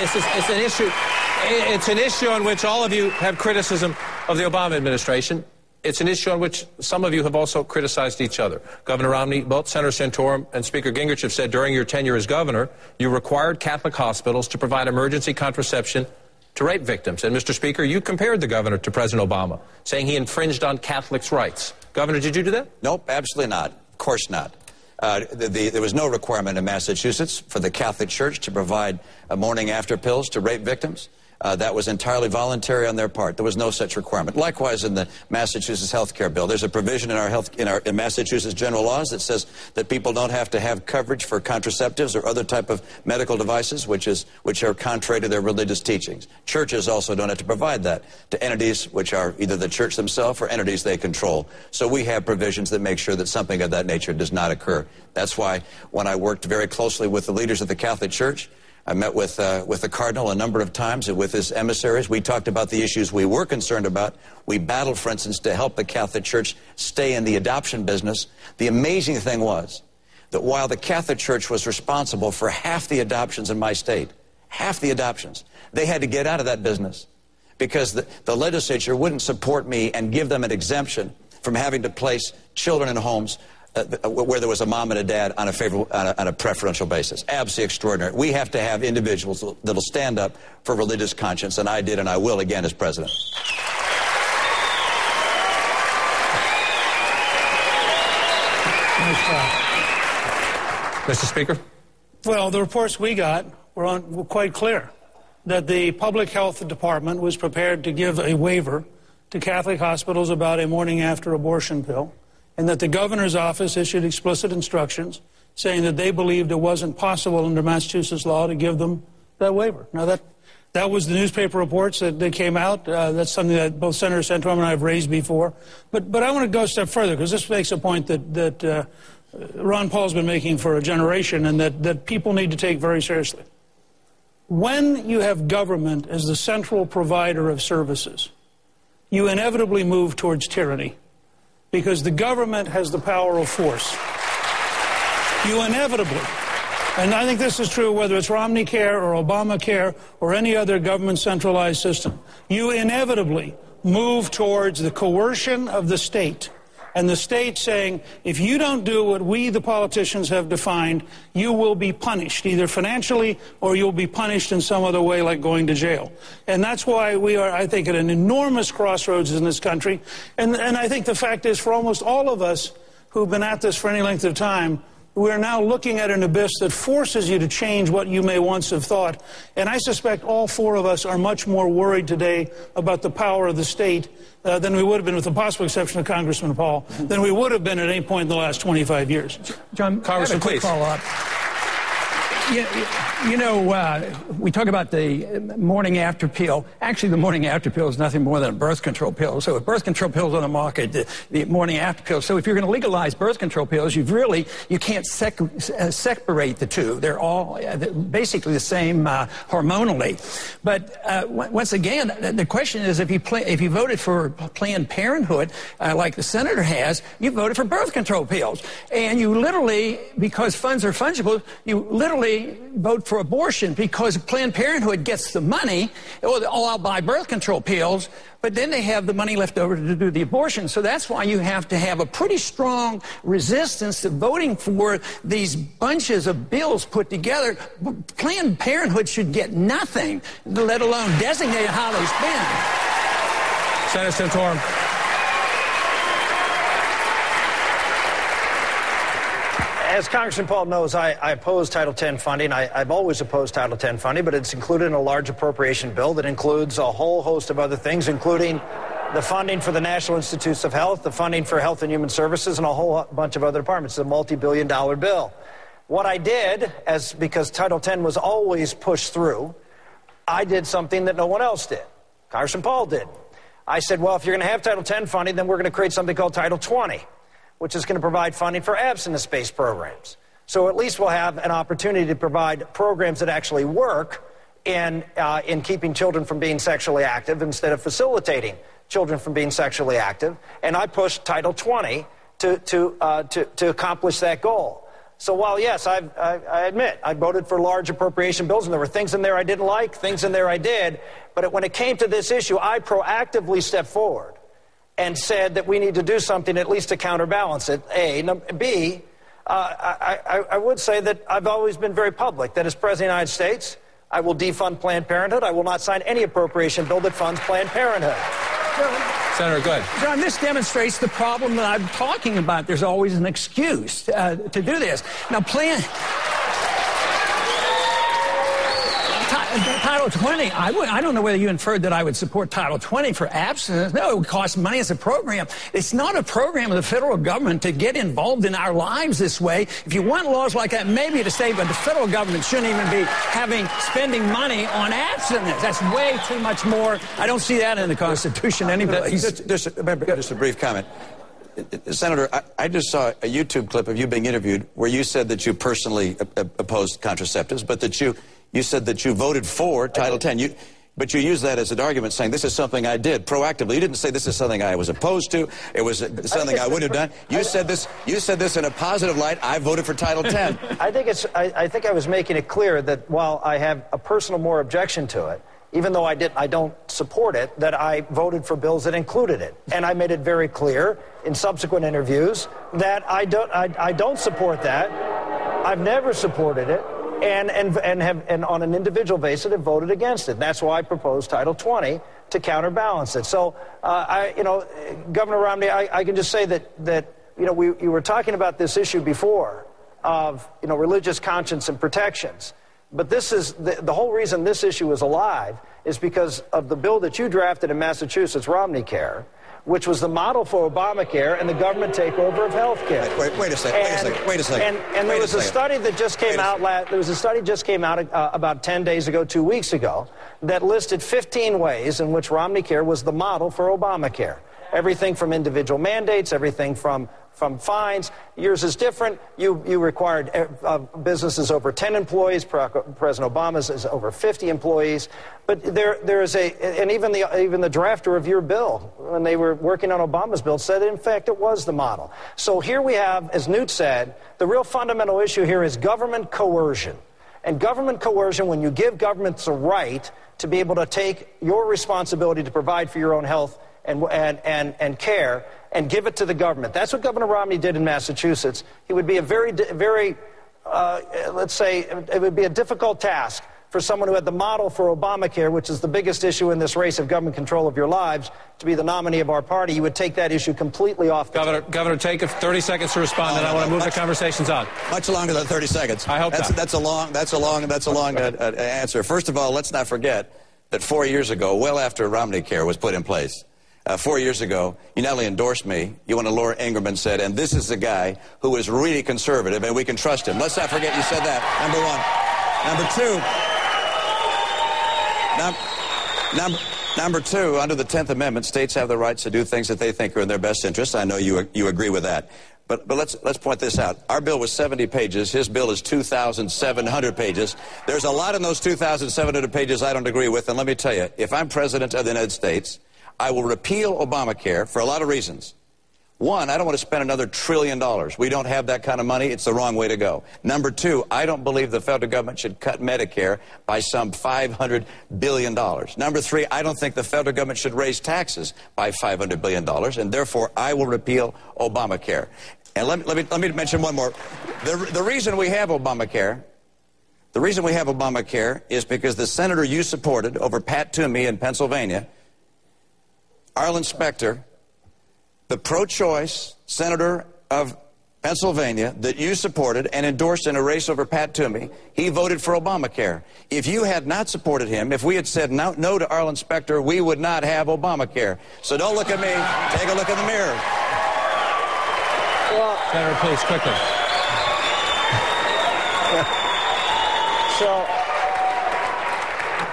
it's an issue. It's an issue on which all of you have criticism of the Obama administration. It's an issue on which some of you have also criticized each other. Governor Romney, both Senator Santorum and Speaker Gingrich have said during your tenure as governor, you required Catholic hospitals to provide emergency contraception to rape victims. And, Mr. Speaker, you compared the governor to President Obama, saying he infringed on Catholics' rights. Governor, did you do that? Nope, absolutely not. Of course not. There was no requirement in Massachusetts for the Catholic Church to provide morning after pills to rape victims. That was entirely voluntary on their part. There was no such requirement. Likewise, in the Massachusetts health care bill, there's a provision in Massachusetts general laws that says that people don't have to have coverage for contraceptives or other type of medical devices which are contrary to their religious teachings. Churches also don't have to provide that to entities which are either the church themselves or entities they control. So we have provisions that make sure that something of that nature does not occur. That's why when I worked very closely with the leaders of the Catholic Church, I met with the Cardinal a number of times and with his emissaries. We talked about the issues we were concerned about. We battled, for instance, to help the Catholic Church stay in the adoption business. The amazing thing was that while the Catholic Church was responsible for half the adoptions in my state, half the adoptions, they had to get out of that business because the legislature wouldn't support me and give them an exemption from having to place children in homes where there was a mom and a dad on a preferential basis. Absolutely extraordinary. We have to have individuals that'll stand up for religious conscience, and I did, and I will again as president. Mr. Speaker? Well, the reports we got were quite clear that the Public Health Department was prepared to give a waiver to Catholic hospitals about a morning after abortion pill, and that the governor's office issued explicit instructions saying that they believed it wasn't possible under Massachusetts law to give them that waiver. Now, that was the newspaper reports that came out. That's something that both Senator Santorum and I have raised before. But I want to go a step further, because this makes a point that Ron Paul's been making for a generation and that people need to take very seriously. When you have government as the central provider of services, you inevitably move towards tyranny, because the government has the power of force. You inevitably, and I think this is true whether it's Romney Care or Obamacare or any other government centralized system, you inevitably move towards the coercion of the state, and the state saying, if you don't do what we, the politicians, have defined, you will be punished, either financially or you'll be punished in some other way, like going to jail. And that's why we are, I think, at an enormous crossroads in this country. And I think the fact is, for almost all of us who've been at this for any length of time, we're now looking at an abyss that forces you to change what you may once have thought. And I suspect all four of us are much more worried today about the power of the state than we would have been, with the possible exception of Congressman Paul, than we would have been at any point in the last 25 years. John, Congressman, please. Follow-up. You know, we talk about the morning after pill. Actually, the morning after pill is nothing more than a birth control pill. So if birth control pills on the market, the morning after pill. So if you're going to legalize birth control pills, you can't separate the two. They're all basically the same hormonally. But once again, the question is, if you voted for Planned Parenthood, like the senator has, you voted for birth control pills. And you literally, because funds are fungible, you literally vote for abortion because Planned Parenthood gets the money. Oh, I'll buy birth control pills, but then they have the money left over to do the abortion. So that's why you have to have a pretty strong resistance to voting for these bunches of bills put together. Planned Parenthood should get nothing, let alone designate how they spend. Senator Santorum. As Congressman Paul knows, I oppose Title X funding. I've always opposed Title X funding, but it's included in a large appropriation bill that includes a whole host of other things, including the funding for the National Institutes of Health, the funding for Health and Human Services, and a whole bunch of other departments. It's a multi-billion-dollar bill. What I did, because Title X was always pushed through, I did something that no one else did. Congressman Paul did. I said, well, if you're going to have Title X funding, then we're going to create something called Title 20. Which is going to provide funding for abstinence-based programs. So at least we'll have an opportunity to provide programs that actually work in keeping children from being sexually active instead of facilitating children from being sexually active. And I pushed Title 20 to accomplish that goal. So while, yes, I admit, I voted for large appropriation bills, and there were things in there I didn't like, things in there I did, but when it came to this issue, I proactively stepped forward and said that we need to do something at least to counterbalance it, A. B, I would say that I've always been very public, that as President of the United States, I will defund Planned Parenthood. I will not sign any appropriation bill that funds Planned Parenthood. Senator, go ahead. John, this demonstrates the problem that I'm talking about. There's always an excuse to do this. Now, Title 20, I don't know whether you inferred that I would support Title 20 for abstinence. No, it would cost money as a program. It's not a program of the federal government to get involved in our lives this way. If you want laws like that, maybe to say, but the federal government shouldn't even be spending money on abstinence. That's way too much more. I don't see that in the Constitution anyway. Just a brief comment. Senator, I just saw a YouTube clip of you being interviewed where you said that you personally opposed contraceptives, but that you said that you voted for Title 10. But you used that as an argument, saying this is something I did proactively. You didn't say this is something I was opposed to. It was something I would have done. You said this in a positive light. I voted for Title 10. I think I was making it clear that while I have a personal more objection to it, even though I don't support it, that I voted for bills that included it. And I made it very clear in subsequent interviews that I don't support that. I've never supported it. And on an individual basis have voted against it. That's why I proposed Title 20 to counterbalance it. So, Governor Romney, I can just say that we were talking about this issue before of religious conscience and protections. But this is the whole reason this issue is alive is because of the bill that you drafted in Massachusetts, Romney Care, which was the model for Obamacare and the government takeover of health care. Wait a second. And there was a study that just came out. There was a study just came out about 10 days ago, 2 weeks ago, that listed 15 ways in which Romney Care was the model for Obamacare. Everything from individual mandates, everything from fines. Yours is different. You required businesses over 10 employees. President Obama's is over 50 employees. But there is and even the drafter of your bill, when they were working on Obama's bill, said that in fact it was the model. So here we have, as Newt said, the real fundamental issue here is government coercion. And government coercion, when you give governments a right to be able to take your responsibility to provide for your own health and care and give it to the government. That's what Governor Romney did in Massachusetts. He would be let's say, it would be a difficult task for someone who had the model for Obamacare, which is the biggest issue in this race of government control of your lives, to be the nominee of our party. You would take that issue completely off the table. Governor, take 30 seconds to respond, and I want to move the conversations on. Much longer than 30 seconds. I hope that's a long answer. First of all, let's not forget that 4 years ago, well after Romney Care was put in place, 4 years ago, you not only endorsed me, you went to Laura Ingraham and said, and this is the guy who is really conservative and we can trust him. Let's not forget you said that, number one. Number two, under the 10th Amendment, states have the rights to do things that they think are in their best interest. I know you agree with that. But let's point this out. Our bill was 70 pages. His bill is 2,700 pages. There's a lot in those 2,700 pages I don't agree with. And let me tell you, if I'm president of the United States, I will repeal Obamacare for a lot of reasons. One, I don't want to spend another $1 trillion. We don't have that kind of money. It's the wrong way to go. Number two, I don't believe the federal government should cut Medicare by some $500 billion. Number three, I don't think the federal government should raise taxes by $500 billion, and therefore I will repeal Obamacare. And let me mention one more. The reason we have Obamacare is because the senator you supported over Pat Toomey in Pennsylvania, Arlen Specter, the pro-choice senator of Pennsylvania that you supported and endorsed in a race over Pat Toomey, he voted for Obamacare. If you had not supported him, if we had said no to Arlen Specter, we would not have Obamacare. So don't look at me. Take a look in the mirror. Well, Senator, please, quickly.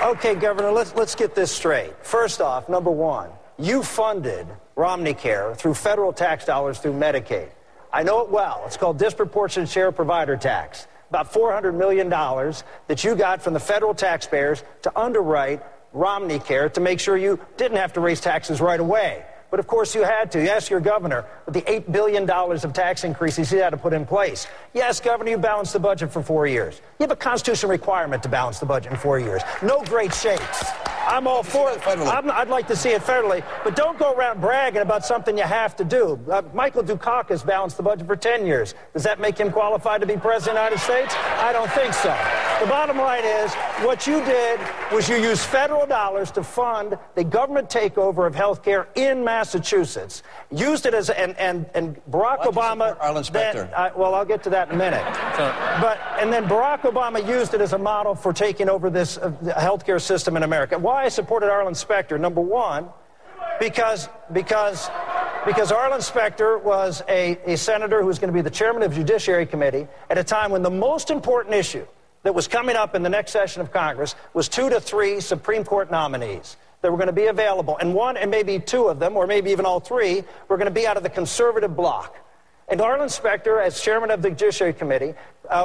Okay, Governor, let's get this straight. First off, number one, you funded Romney Care through federal tax dollars through Medicaid. I know it well. It's called disproportionate share provider tax. About $400 million that you got from the federal taxpayers to underwrite Romney Care to make sure you didn't have to raise taxes right away. But of course you had to. You asked your governor with the $8 billion of tax increases he had to put in place. Yes, Governor, you balanced the budget for 4 years. You have a constitutional requirement to balance the budget in 4 years. No great shakes. I'm all for it. I'd like to see it federally, but don't go around bragging about something you have to do. Michael Dukakis balanced the budget for 10 years. Does that make him qualified to be president of the United States? I don't think so. The bottom line is, what you did was you used federal dollars to fund the government takeover of health care in Massachusetts. Used it as, and Barack Obama... Arlen Specter? Well, I'll get to that in a minute. And then Barack Obama used it as a model for taking over this health care system in America. Why I supported Arlen Specter? Number one, because Arlen Specter was a senator who was going to be the chairman of the Judiciary Committee at a time when the most important issue that was coming up in the next session of Congress was 2 to 3 Supreme Court nominees that were going to be available. And one, and maybe 2 of them, or maybe even all 3, were going to be out of the conservative bloc. And Arlen Specter, as chairman of the Judiciary Committee,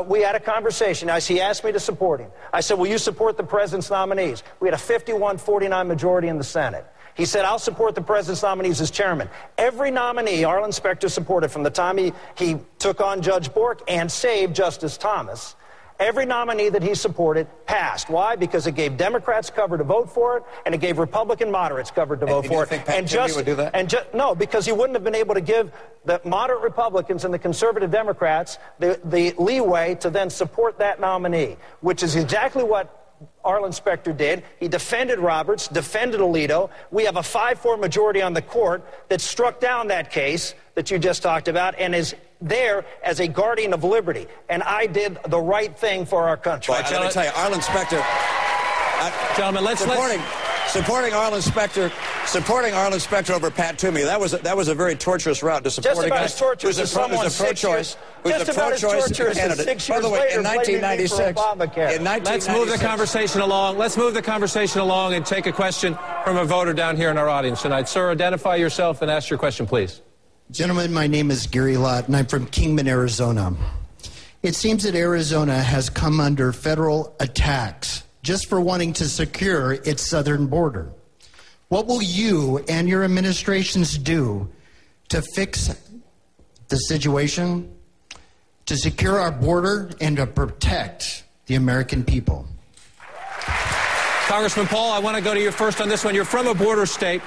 we had a conversation. He asked me to support him. I said, will you support the president's nominees? We had a 51-49 majority in the Senate. He said, I'll support the president's nominees as chairman. Every nominee Arlen Specter supported from the time he took on Judge Bork and saved Justice Thomas, every nominee that he supported passed. Why? Because it gave Democrats cover to vote for it, and it gave Republican moderates cover to vote for it. And just would do that? No, because he wouldn't have been able to give the moderate Republicans and the conservative Democrats the leeway to then support that nominee, which is exactly what Arlen Specter did. He defended Roberts, defended Alito. We have a 5-4 majority on the court that struck down that case that you just talked about and is there as a guardian of liberty. And I did the right thing for our country. Well, I got to tell you, Arlen Specter... Gentlemen, supporting Arlen Specter over Pat Toomey. That was a very torturous route to support just a about guy as torturous as someone pro-choice. Just about as torturous as 6 years later, in 1996, let's move the conversation along. Let's move the conversation along and take a question from a voter down here in our audience tonight. Sir, identify yourself and ask your question, please. Gentlemen, my name is Gary Lott, and I'm from Kingman, Arizona. It seems that Arizona has come under federal attacks just for wanting to secure its southern border. What will you and your administrations do to fix the situation, to secure our border, and to protect the American people? Congressman Paul, I want to go to you first on this one. You're from a border state.